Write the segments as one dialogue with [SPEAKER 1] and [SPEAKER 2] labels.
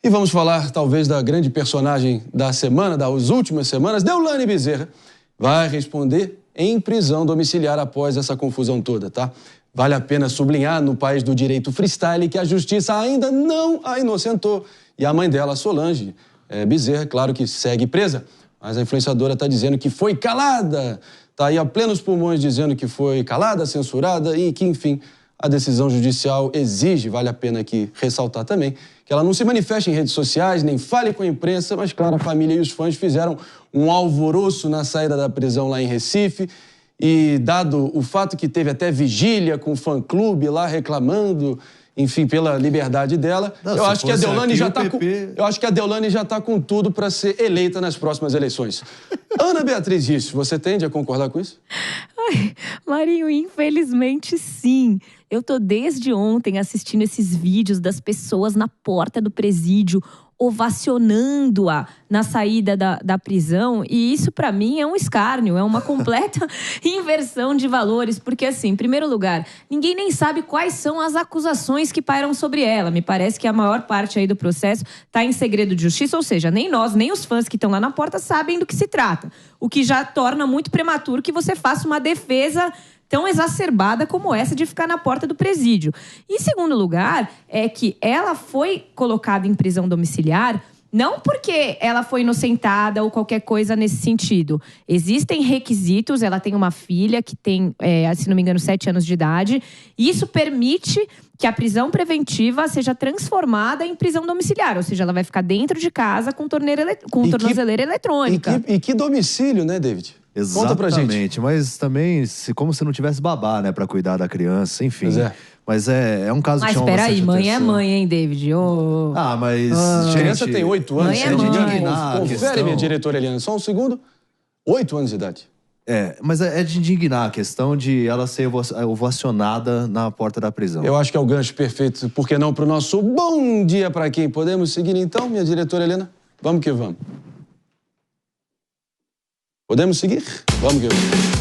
[SPEAKER 1] E vamos falar, talvez, da grande personagem da semana, das últimas semanas, Deolane Bezerra. Vai responder em prisão domiciliar após essa confusão toda, tá? Vale a pena sublinhar, no país do direito freestyle, que a justiça ainda não a inocentou. E a mãe dela, Solange Bezerra, claro que segue presa. Mas a influenciadora está dizendo que foi calada. Está aí a plenos pulmões dizendo que foi calada, censurada e que, enfim, a decisão judicial exige, vale a pena aqui ressaltar também, que ela não se manifeste em redes sociais, nem fale com a imprensa, mas, claro, a família e os fãs fizeram um alvoroço na saída da prisão lá em Recife. E dado o fato que teve até vigília com o fã-clube lá reclamando, enfim, pela liberdade dela, eu acho que a Deolane já está com tudo para ser eleita nas próximas eleições. Ana Beatriz Risso, você tende a concordar com isso?
[SPEAKER 2] Ai, Marinho, infelizmente sim. Eu tô desde ontem assistindo esses vídeos das pessoas na porta do presídio, ovacionando-a na saída da prisão. E isso, para mim, é um escárnio, é uma completa inversão de valores. Porque, assim, em primeiro lugar, ninguém nem sabe quais são as acusações que pairam sobre ela. Me parece que a maior parte aí do processo está em segredo de justiça, ou seja, nem nós, nem os fãs que estão lá na porta sabem do que se trata. O que já torna muito prematuro que você faça uma defesa tão exacerbada como essa de ficar na porta do presídio. Em segundo lugar, é que ela foi colocada em prisão domiciliar não porque ela foi inocentada ou qualquer coisa nesse sentido. Existem requisitos, ela tem uma filha que tem, se não me engano, 7 anos de idade. E isso permite que a prisão preventiva seja transformada em prisão domiciliar. Ou seja, ela vai ficar dentro de casa com tornozeleira eletrônica.
[SPEAKER 1] E que domicílio, né, David?
[SPEAKER 3] Exatamente,
[SPEAKER 1] conta pra gente.
[SPEAKER 3] Mas também, como se não tivesse babá, né, pra cuidar da criança, enfim.
[SPEAKER 1] Pois é.
[SPEAKER 3] Mas é um caso que chama bastante
[SPEAKER 2] atenção. Mas peraí, mãe é mãe, hein, David?
[SPEAKER 3] Ah, mas...
[SPEAKER 1] A criança tem 8 anos.
[SPEAKER 2] Mãe é mãe.
[SPEAKER 1] Confere, minha diretora Eliana, só um segundo. 8 anos de idade.
[SPEAKER 3] Mas é de indignar a questão de ela ser ovacionada na porta da prisão.
[SPEAKER 1] Eu acho que é o gancho perfeito, por que não, pro nosso bom dia pra quem? Podemos seguir então, minha diretora Helena? Vamos que vamos. Podemos seguir? Vamos que vamos.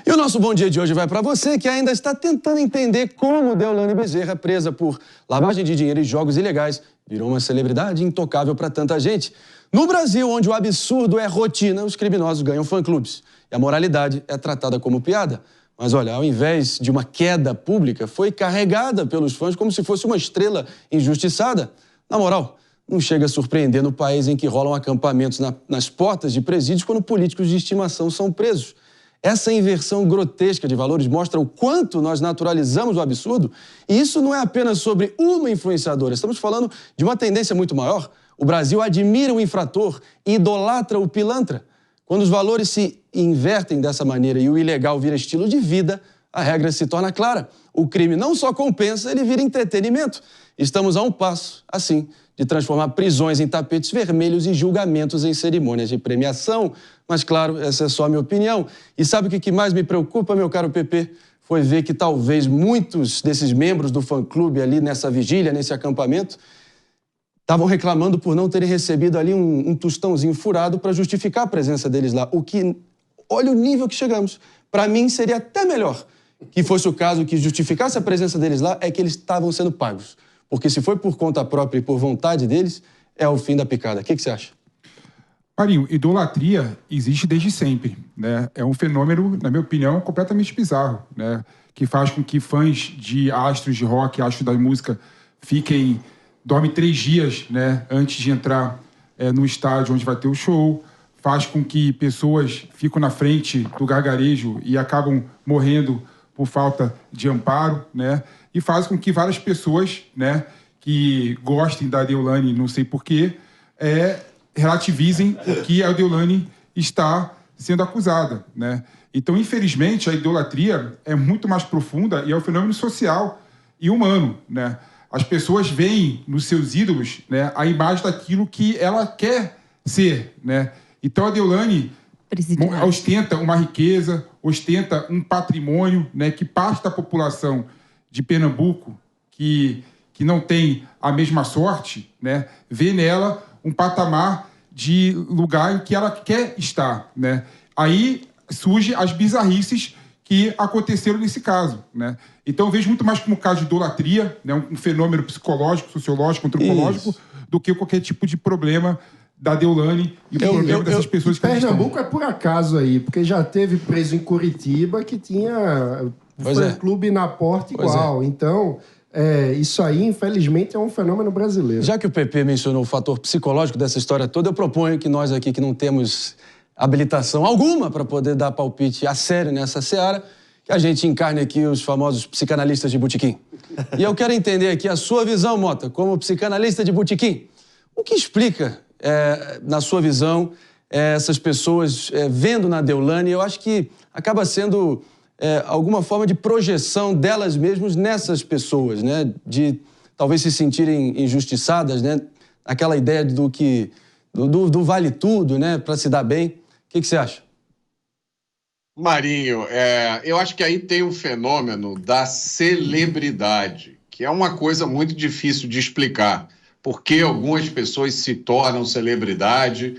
[SPEAKER 1] E o nosso bom dia de hoje vai para você que ainda está tentando entender como Deolane Bezerra, presa por lavagem de dinheiro e jogos ilegais, virou uma celebridade intocável para tanta gente. No Brasil, onde o absurdo é rotina, os criminosos ganham fã-clubes e a moralidade é tratada como piada. Mas olha, ao invés de uma queda pública, foi carregada pelos fãs como se fosse uma estrela injustiçada. Na moral, não chega a surpreender no país em que rolam acampamentos nas portas de presídios quando políticos de estimação são presos. Essa inversão grotesca de valores mostra o quanto nós naturalizamos o absurdo. E isso não é apenas sobre uma influenciadora. Estamos falando de uma tendência muito maior. O Brasil admira o infrator e idolatra o pilantra. Quando os valores se invertem dessa maneira e o ilegal vira estilo de vida, a regra se torna clara. O crime não só compensa, ele vira entretenimento. Estamos a um passo, assim, de transformar prisões em tapetes vermelhos e julgamentos em cerimônias de premiação. Mas, claro, essa é só a minha opinião. E sabe o que mais me preocupa, meu caro PP? Foi ver que talvez muitos desses membros do fã-clube ali nessa vigília, nesse acampamento, estavam reclamando por não terem recebido ali um tostãozinho furado para justificar a presença deles lá. O que, olha o nível que chegamos. Para mim, seria até melhor que fosse o caso que justificasse a presença deles lá, é que eles estavam sendo pagos. Porque se foi por conta própria e por vontade deles, é o fim da picada. O que você acha?
[SPEAKER 4] Marinho, idolatria existe desde sempre, né? É um fenômeno, na minha opinião, completamente bizarro, né? Que faz com que fãs de astros de rock, astros da música, dormem 3 dias, né, antes de entrar no estádio onde vai ter o show. Faz com que pessoas ficam na frente do gargarejo e acabam morrendo por falta de amparo, né? E faz com que várias pessoas, né, que gostem da Deolane, não sei porquê, relativizem o que a Deolane está sendo acusada, né? Então, infelizmente, a idolatria é muito mais profunda e é um fenômeno social e humano, né? As pessoas veem nos seus ídolos, né, a imagem daquilo que ela quer ser, né? Então, a Deolane ostenta uma riqueza, ostenta um patrimônio, né, que parte da população de Pernambuco, que não tem a mesma sorte, né, vê nela um patamar de lugar em que ela quer estar, né? Aí surgem as bizarrices que aconteceram nesse caso, né? Então eu vejo muito mais como um caso de idolatria, né? Um fenômeno psicológico, sociológico, antropológico, do que qualquer tipo de problema da Deolane e o problema dessas pessoas que
[SPEAKER 5] Pernambuco é por acaso aí, porque já teve preso em Curitiba que tinha fã-clube na porta igual. Então, isso aí, infelizmente, é um fenômeno brasileiro.
[SPEAKER 1] Já que o PP mencionou o fator psicológico dessa história toda, eu proponho que nós aqui, que não temos habilitação alguma para poder dar palpite a sério nessa seara, que a gente encarne aqui os famosos psicanalistas de botequim. E eu quero entender aqui a sua visão, Mota, como psicanalista de botequim. O que explica, na sua visão, essas pessoas vendo na Deolane? Eu acho que acaba sendo alguma forma de projeção delas mesmas nessas pessoas, né? De talvez se sentirem injustiçadas, né? Aquela ideia do vale tudo, né? Para se dar bem. O que você acha?
[SPEAKER 6] Marinho, eu acho que aí tem um fenômeno da celebridade, que é uma coisa muito difícil de explicar. Por que algumas pessoas se tornam celebridade?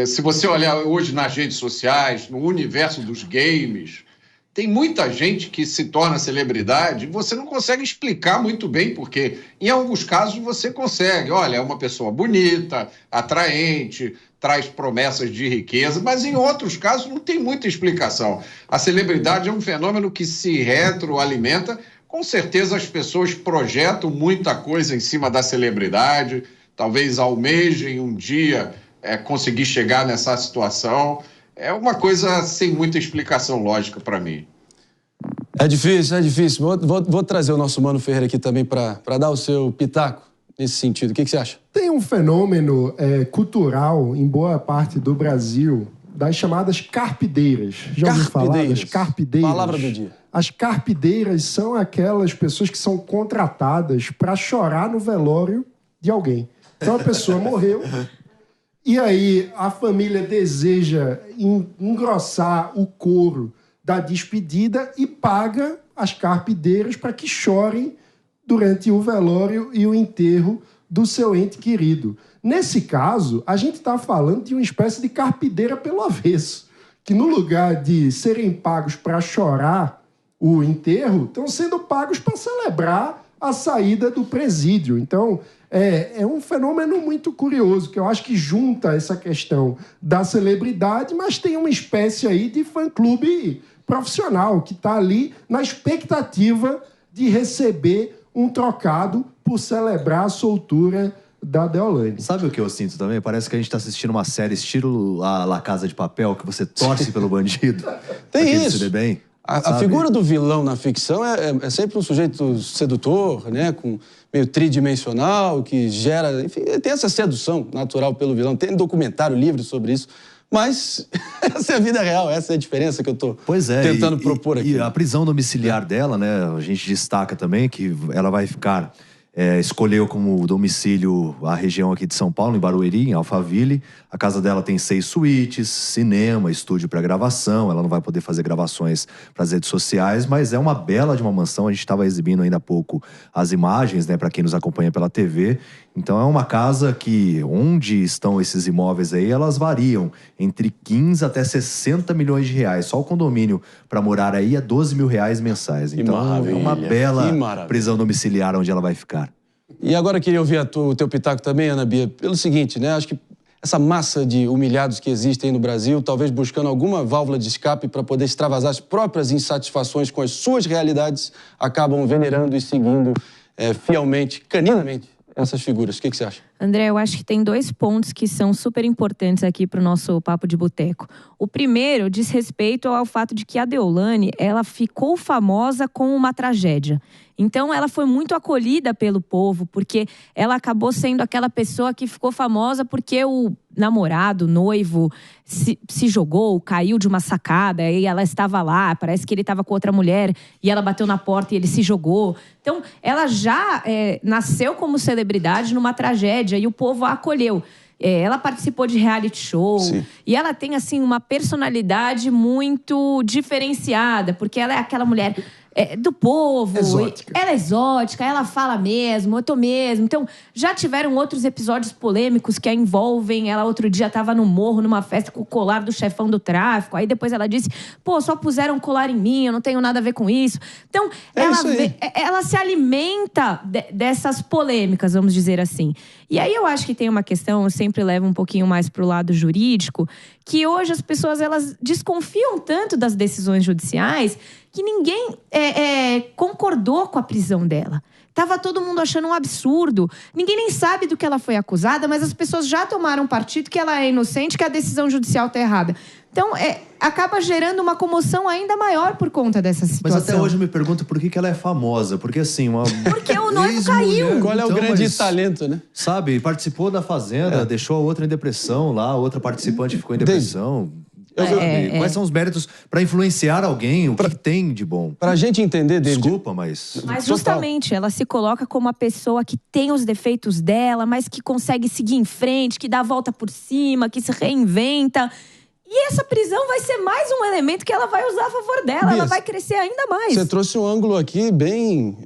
[SPEAKER 6] Se você olhar hoje nas redes sociais, no universo dos games, tem muita gente que se torna celebridade e você não consegue explicar muito bem porque, em alguns casos, você consegue. Olha, é uma pessoa bonita, atraente, traz promessas de riqueza, mas em outros casos não tem muita explicação. A celebridade é um fenômeno que se retroalimenta. Com certeza as pessoas projetam muita coisa em cima da celebridade, talvez almejem um dia conseguir chegar nessa situação. É uma coisa sem muita explicação lógica para mim.
[SPEAKER 1] É difícil, é difícil. Vou trazer o nosso Mano Ferreira aqui também para dar o seu pitaco nesse sentido. O que você acha?
[SPEAKER 5] Tem um fenômeno cultural em boa parte do Brasil das chamadas carpideiras. Já ouviu falar das carpideiras?
[SPEAKER 1] Palavra do dia.
[SPEAKER 5] As carpideiras são aquelas pessoas que são contratadas para chorar no velório de alguém. Então a pessoa morreu e aí a família deseja engrossar o coro da despedida e paga as carpideiras para que chorem durante o velório e o enterro do seu ente querido. Nesse caso, a gente está falando de uma espécie de carpideira pelo avesso, que no lugar de serem pagos para chorar o enterro, estão sendo pagos para celebrar a saída do presídio. Então, é um fenômeno muito curioso, que eu acho que junta essa questão da celebridade, mas tem uma espécie aí de fã-clube profissional, que está ali na expectativa de receber um trocado por celebrar a soltura da Deolane.
[SPEAKER 3] Sabe o que eu sinto também? Parece que a gente está assistindo uma série estilo a La Casa de Papel, que você torce pelo bandido.
[SPEAKER 1] Tem isso.
[SPEAKER 3] Se dê bem.
[SPEAKER 1] A figura do vilão na ficção é sempre um sujeito sedutor, né? Meio tridimensional, que gera... Enfim, tem essa sedução natural pelo vilão. Tem documentário livre sobre isso. Mas essa é a vida real, essa é a diferença que eu estou tentando propor aqui.
[SPEAKER 3] E a prisão domiciliar dela, né? A gente destaca também que ela vai ficar... escolheu como domicílio a região aqui de São Paulo, em Barueri, em Alphaville. A casa dela tem 6 suítes, cinema, estúdio para gravação. Ela não vai poder fazer gravações para as redes sociais, mas é uma bela de uma mansão. A gente estava exibindo ainda há pouco as imagens, né, para quem nos acompanha pela TV. Então é uma casa que, onde estão esses imóveis aí, elas variam entre 15 até 60 milhões de reais. Só o condomínio para morar aí é 12 mil reais mensais. Então é uma bela prisão domiciliar onde ela vai ficar.
[SPEAKER 1] E agora eu queria ouvir o teu pitaco também, Ana Bia, pelo seguinte, né? Acho que essa massa de humilhados que existem no Brasil, talvez buscando alguma válvula de escape para poder extravasar as próprias insatisfações com as suas realidades, acabam venerando e seguindo fielmente, caninamente, essas figuras. O que você acha?
[SPEAKER 2] André, eu acho que tem 2 pontos que são super importantes aqui para o nosso Papo de Boteco. O primeiro diz respeito ao fato de que a Deolane, ela ficou famosa com uma tragédia. Então, ela foi muito acolhida pelo povo, porque ela acabou sendo aquela pessoa que ficou famosa porque o namorado, o noivo, se jogou, caiu de uma sacada, e ela estava lá, parece que ele estava com outra mulher, e ela bateu na porta e ele se jogou. Então, ela já nasceu como celebridade numa tragédia, e o povo a acolheu. Ela participou de reality show. Sim. E ela tem, assim, uma personalidade muito diferenciada, porque ela é aquela mulher do povo.
[SPEAKER 5] Exótica.
[SPEAKER 2] Ela é exótica, ela fala mesmo, eu tô mesmo. Então, já tiveram outros episódios polêmicos que a envolvem. Ela outro dia tava no morro, numa festa com o colar do chefão do tráfico. Aí depois ela disse, pô, só puseram um colar em mim, eu não tenho nada a ver com isso. Então, ela se alimenta dessas polêmicas, vamos dizer assim. E aí eu acho que tem uma questão, eu sempre levo um pouquinho mais pro lado jurídico, que hoje as pessoas elas desconfiam tanto das decisões judiciais que ninguém concordou com a prisão dela. Tava todo mundo achando um absurdo. Ninguém nem sabe do que ela foi acusada, mas as pessoas já tomaram partido que ela é inocente, que a decisão judicial tá errada. Então, acaba gerando uma comoção ainda maior por conta dessa situação.
[SPEAKER 3] Mas até hoje eu me pergunto por que ela é famosa. Porque assim,
[SPEAKER 2] Porque o noivo caiu.
[SPEAKER 1] Qual é o grande talento, né?
[SPEAKER 3] Sabe, participou da Fazenda, deixou a outra em depressão lá, a outra participante ficou em depressão. Quais são os méritos para influenciar alguém? O que tem de bom?
[SPEAKER 1] Pra gente entender, David...
[SPEAKER 3] Desculpa, mas...
[SPEAKER 2] Mas justamente, ela se coloca como a pessoa que tem os defeitos dela, mas que consegue seguir em frente, que dá a volta por cima, que se reinventa... E essa prisão vai ser mais um elemento que ela vai usar a favor dela.
[SPEAKER 1] Bia,
[SPEAKER 2] ela vai crescer ainda mais.
[SPEAKER 1] Você trouxe um ângulo aqui bem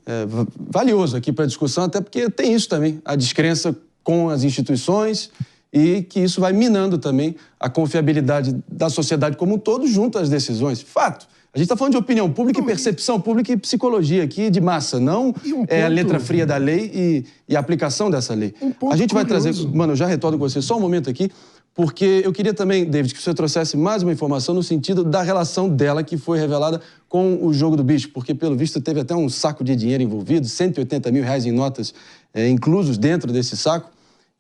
[SPEAKER 1] valioso aqui para a discussão, até porque tem isso também, a descrença com as instituições e que isso vai minando também a confiabilidade da sociedade como um todo junto às decisões. Fato. A gente está falando de opinião pública e percepção pública e psicologia aqui de massa, não a letra fria da lei e a aplicação dessa lei. A gente vai trazer... Mano, eu já retorno com você só um momento aqui, porque eu queria também, David, que você trouxesse mais uma informação no sentido da relação dela que foi revelada com o jogo do bicho, porque, pelo visto, teve até um saco de dinheiro envolvido, R$180 mil em notas inclusos dentro desse saco,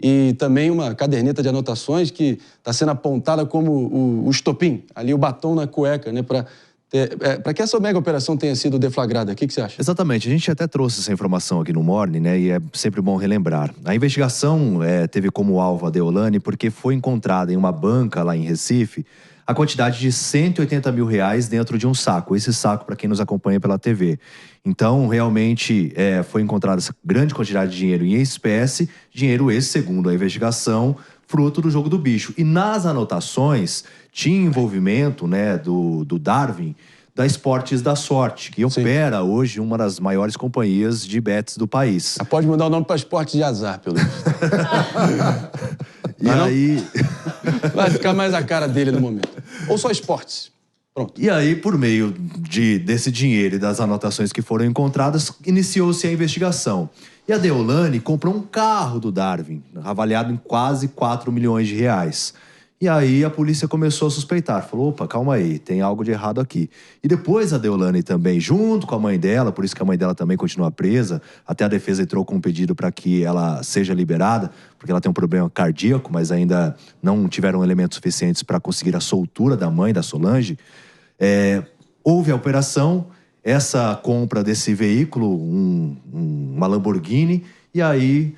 [SPEAKER 1] e também uma caderneta de anotações que está sendo apontada como o estopim, ali o batom na cueca, né, para que essa mega operação tenha sido deflagrada. O que você acha?
[SPEAKER 3] Exatamente. A gente até trouxe essa informação aqui no Morning, né? E é sempre bom relembrar. A investigação teve como alvo a Deolane porque foi encontrada em uma banca lá em Recife a quantidade de R$180 mil dentro de um saco. Esse saco, para quem nos acompanha pela TV. Então, realmente, foi encontrada essa grande quantidade de dinheiro em espécie. Dinheiro esse, segundo a investigação, fruto do jogo do bicho. E nas anotações tinha envolvimento, né, do Darwin, da Esportes da Sorte, que opera hoje uma das maiores companhias de bets do país.
[SPEAKER 1] Pode mudar o nome para Esportes de Azar, pelo menos.
[SPEAKER 3] E aí...
[SPEAKER 1] Vai ficar mais a cara dele no momento. Ou só esportes. Pronto.
[SPEAKER 3] E aí, por meio desse dinheiro e das anotações que foram encontradas, iniciou-se a investigação. E a Deolane comprou um carro do Darwin, avaliado em quase R$4 milhões. E aí a polícia começou a suspeitar. Falou, opa, calma aí, tem algo de errado aqui. E depois a Deolane também, junto com a mãe dela, por isso que a mãe dela também continua presa, até a defesa entrou com um pedido para que ela seja liberada, porque ela tem um problema cardíaco, mas ainda não tiveram elementos suficientes para conseguir a soltura da mãe, da Solange. Houve a operação, essa compra desse veículo, uma Lamborghini, e aí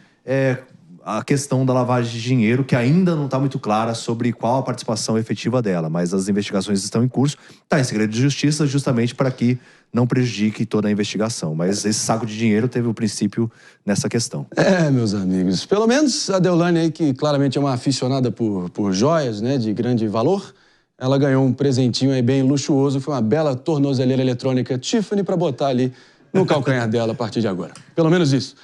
[SPEAKER 3] a questão da lavagem de dinheiro, que ainda não está muito clara sobre qual a participação efetiva dela, mas as investigações estão em curso, está em segredo de justiça, justamente para que não prejudique toda a investigação. Mas esse saco de dinheiro teve o princípio nessa questão.
[SPEAKER 1] Meus amigos, pelo menos a Deolane aí, que claramente é uma aficionada por joias, né, de grande valor, ela ganhou um presentinho aí bem luxuoso, foi uma bela tornozeleira eletrônica Tiffany para botar ali no calcanhar dela a partir de agora. Pelo menos isso.